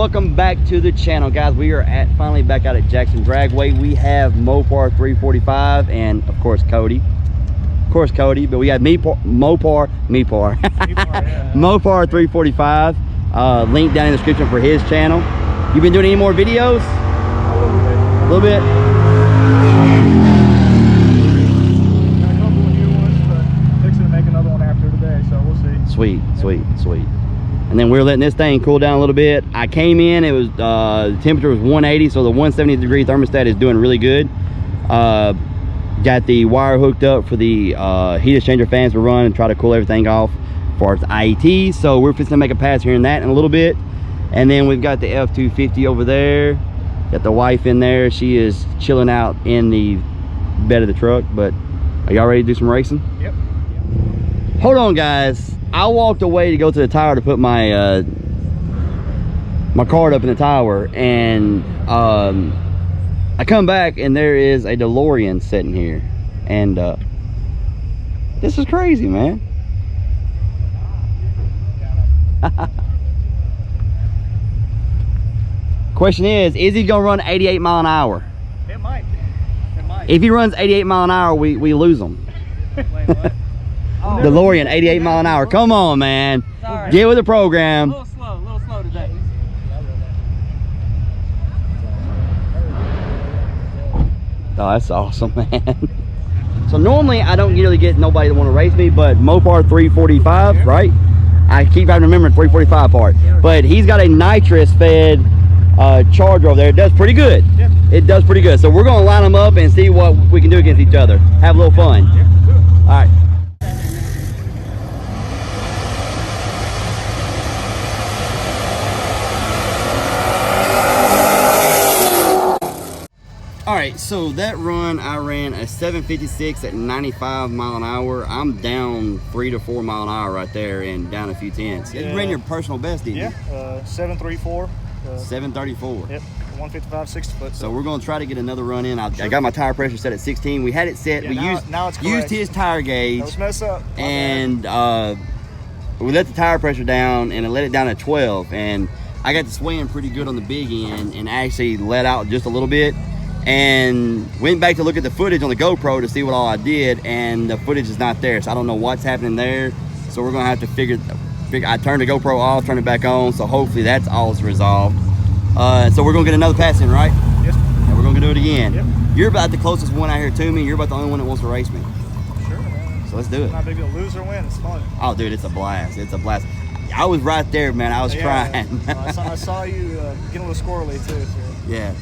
welcome back to the channel, guys. We are finally back out at Jackson Dragway. We have MOEpar 345 and of course Cody, but we have MOEpar yeah. MOEpar 345. Link down in the description for his channel. You been doing any more videos? A little bit. Got a couple of new ones, but fixing to make another one after today, so we'll see. Sweet. And then we're letting this thing cool down a little bit. I came in, it was the temperature was 180, so the 170 degree thermostat is doing really good. Got the wire hooked up for the heat exchanger fans to run and try to cool everything off for its IET. So we're fixing to make a pass here in that in a little bit. And then we've got the F250 over there. Got the wife in there. She is chilling out in the bed of the truck. But are y'all ready to do some racing? Yep. Hold on, guys. I walked away to go to the tower to put my my card up in the tower, and I come back and there is a DeLorean sitting here, and this is crazy, man. Question is he gonna run 88 mile an hour? It might. If he runs 88 mile an hour, we lose him. Wait, what? Oh. DeLorean 88 mile an hour. Come on, man. Sorry. Get with the program. A little slow today. Oh, that's awesome, man. So normally I don't really get nobody to want to race me, but MOEpar 345, right? I keep having to remember the 345 part. But he's got a nitrous fed charger over there. It does pretty good. Yep. It does pretty good. So we're gonna line them up and see what we can do against each other. Have a little fun. Yep, do it. All right. Alright, so that run I ran a 756 at 95 mile an hour. I'm down 3 to 4 mile an hour right there and down a few tenths. Yeah. You ran your personal best, didn't you? Yeah, 734. 734. Yep, 155, 60 foot. So we're going to try to get another run in. I got my tire pressure set at 16. We had it set. Yeah, We now it's used correct. his tire gauge. Let's mess up. My And we let the tire pressure down and I let it down at 12. And I got the swaying pretty good on the big end and actually let out just a little bit. And went back to look at the footage on the GoPro to see what all I did, and the footage is not there, so I don't know what's happening there. So we're gonna have to figure. I turned the GoPro off, turned it back on, so hopefully that's all resolved. So we're gonna get another pass in, right? Yes. And we're gonna do it again. Yep. You're about the closest one out here to me. You're about the only one that wants to race me. Sure, man. So let's do it. Not a big deal. Lose or win, it's fun. Oh, dude, it's a blast. It's a blast. I was right there, man. I was crying. I saw you getting a little squirrely too. So. Yeah.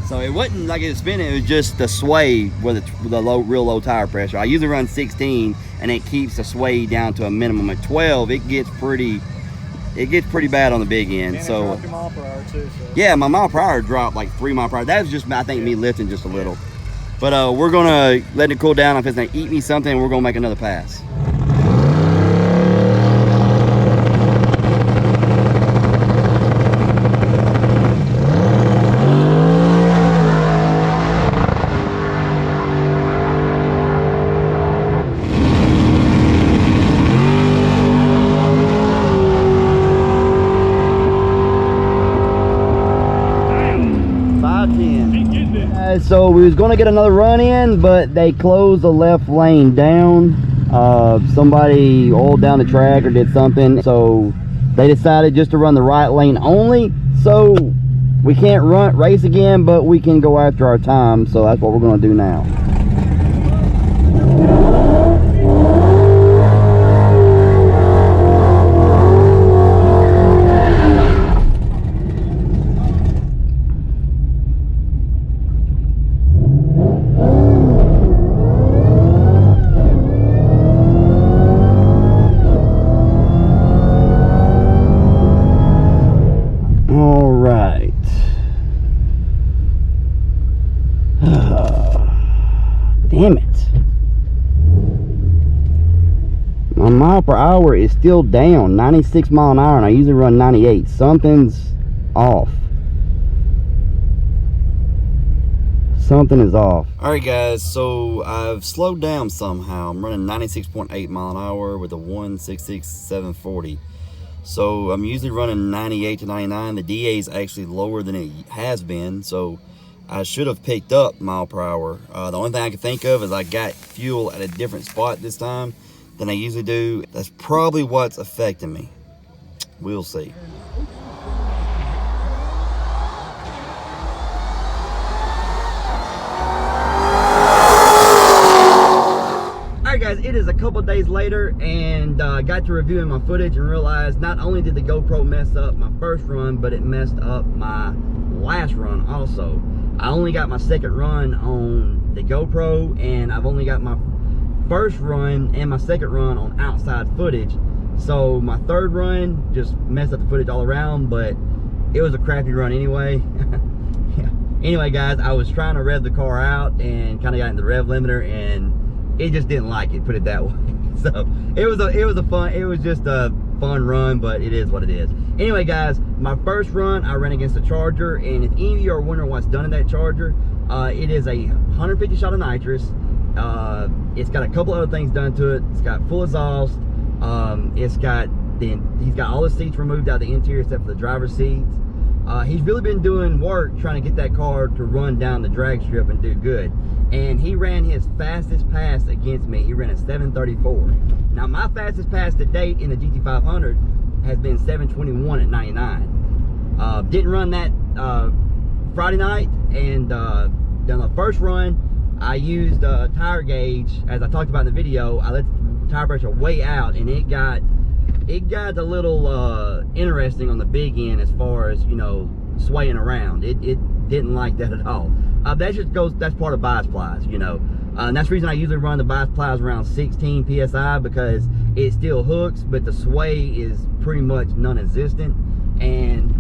So it wasn't like it was spinning, it was just the sway with the real low tire pressure. I usually run 16 and it keeps the sway down to a minimum. At 12, it gets pretty bad on the big end. And So it dropped your mile per hour too. So. yeah, my mile per hour dropped like 3 miles per hour. That was just, I think, me lifting just a little. But we're gonna let it cool down. I'm just gonna eat me something and we're gonna make another pass. So we was gonna get another run in, but they closed the left lane down. Somebody oiled down the track or did something, so they decided just to run the right lane only. So we can't race again, but we can go after our time. So that's what we're gonna do now. Damn it. My mile per hour is still down, 96 mile an hour, and I usually run 98. Something's off. Something is off. Alright guys, so I've slowed down somehow. I'm running 96.8 mile an hour with a 166 740. So I'm usually running 98 to 99. The DA is actually lower than it has been, so I should have picked up mile per hour. The only thing I can think of is I got fuel at a different spot this time than I usually do. That's probably what's affecting me. We'll see. Alright guys, it is a couple days later, and got to reviewing my footage and realized not only did the GoPro mess up my first run, but it messed up my last run also. I only got my second run on the GoPro, and I've only got my first run and my second run on outside footage. So my third run just messed up the footage all around, but it was a crappy run anyway. Yeah. Anyway guys, I was trying to rev the car out and kind of got in the rev limiter, and it just didn't like it, put it that way. So it was just a fun run, but it is what it is. Anyway guys, my first run I ran against the Charger, and if any of you are wondering what's done in that Charger, it is a 150 shot of nitrous. It's got a couple other things done to it. It's got full exhaust. He's got all the seats removed out of the interior except for the driver's seats. He's really been doing work trying to get that car to run down the drag strip and do good. And he ran his fastest pass against me. He ran a 734. Now my fastest pass to date in the GT500 has been 721 at 99. Didn't run that Friday night, and on the first run I used a tire gauge, as I talked about in the video. I let the tire pressure way out, and it got a little interesting on the big end as far as, you know, swaying around. It didn't like that at all. That's part of bias plies, you know. And that's the reason I usually run the bias plies around 16 PSI, because it still hooks, but the sway is pretty much non-existent. And,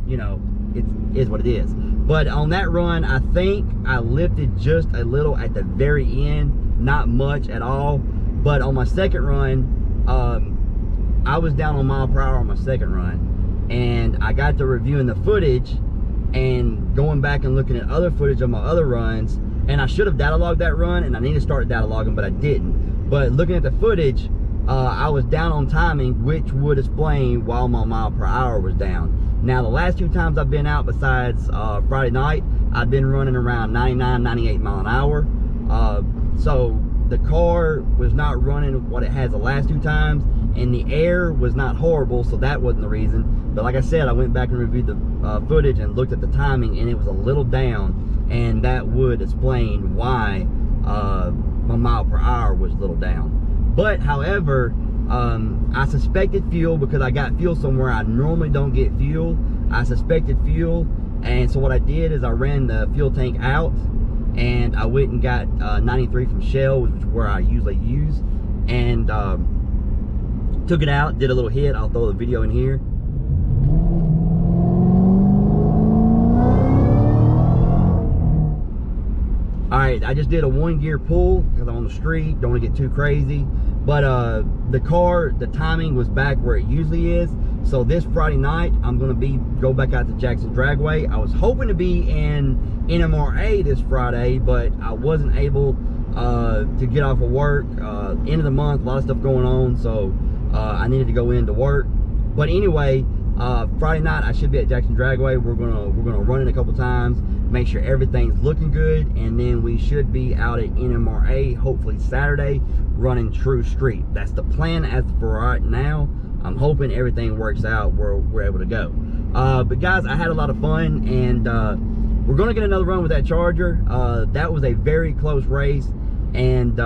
you know, it is what it is. But on that run, I think I lifted just a little at the very end, not much at all. But on my second run, I was down on mile per hour on my second run, and I got to reviewing the footage and going back and looking at other footage of my other runs, and I should have data logged that run, and I need to start data logging, but I didn't. But looking at the footage, I was down on timing, which would explain why my mile per hour was down. Now the last 2 times I've been out besides Friday night, I've been running around 99, 98 mile an hour. So the car was not running what it has the last 2 times, and the air was not horrible, so that wasn't the reason. But like I said, I went back and reviewed the footage and looked at the timing, and it was a little down, and that would explain why my mile per hour was a little down. But however, I suspected fuel, because I got fuel somewhere I normally don't get fuel. I suspected fuel, and so what I did is I ran the fuel tank out, and I went and got 93 from Shell, which is where I usually use, and took it out, did a little hit. I'll throw the video in here. Alright, I just did a 1-gear pull because I'm on the street, don't want to get too crazy. But the car, the timing was back where it usually is. So this Friday night, I'm going to go back out to Jackson Dragway. I was hoping to be in NMRA this Friday, but I wasn't able to get off of work. End of the month, a lot of stuff going on, so I needed to go into work. But anyway, Friday night I should be at Jackson Dragway. We're gonna run it a couple times, make sure everything's looking good, and then we should be out at NMRA hopefully Saturday running true street. That's the plan as for right now. I'm hoping everything works out where we're able to go. But guys, I had a lot of fun, and we're gonna get another run with that Charger. That was a very close race, and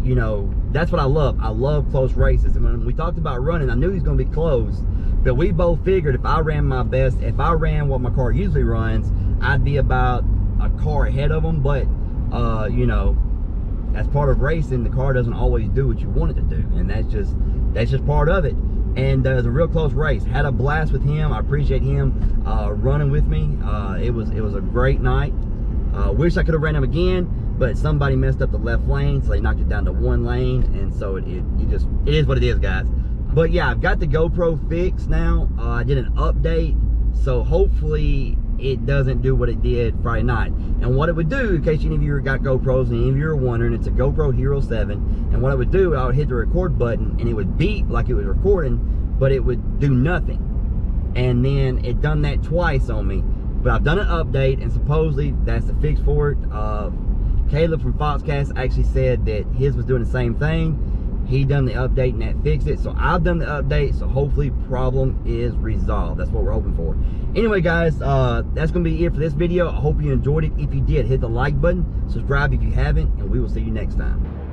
you know, that's what I love. I love close races. And when we talked about running, I knew he was going to be close, but we both figured if I ran my best, if I ran what my car usually runs, I'd be about a car ahead of him. But you know, as part of racing, the car doesn't always do what you want it to do, and that's just part of it. And it was a real close race. Had a blast with him. I appreciate him running with me. It was a great night. Wish I could have ran him again, but somebody messed up the left lane, so they knocked it down to 1 lane, and so it is what it is, guys. But yeah, I've got the GoPro fixed now. I did an update, so hopefully it doesn't do what it did Friday night. And what it would do, in case any of you got GoPros and any of you are wondering, it's a GoPro Hero 7, and what it would do, I would hit the record button and it would beep like it was recording, but it would do nothing. And then it done that twice on me. But I've done an update, and supposedly that's the fix for it. Caleb from Foxcast actually said that his was doing the same thing. He done the update and that fixed it. So I've done the update, so hopefully problem is resolved. That's what we're hoping for. Anyway, guys, that's gonna be it for this video. I hope you enjoyed it. If you did, hit the like button, subscribe if you haven't, and we will see you next time.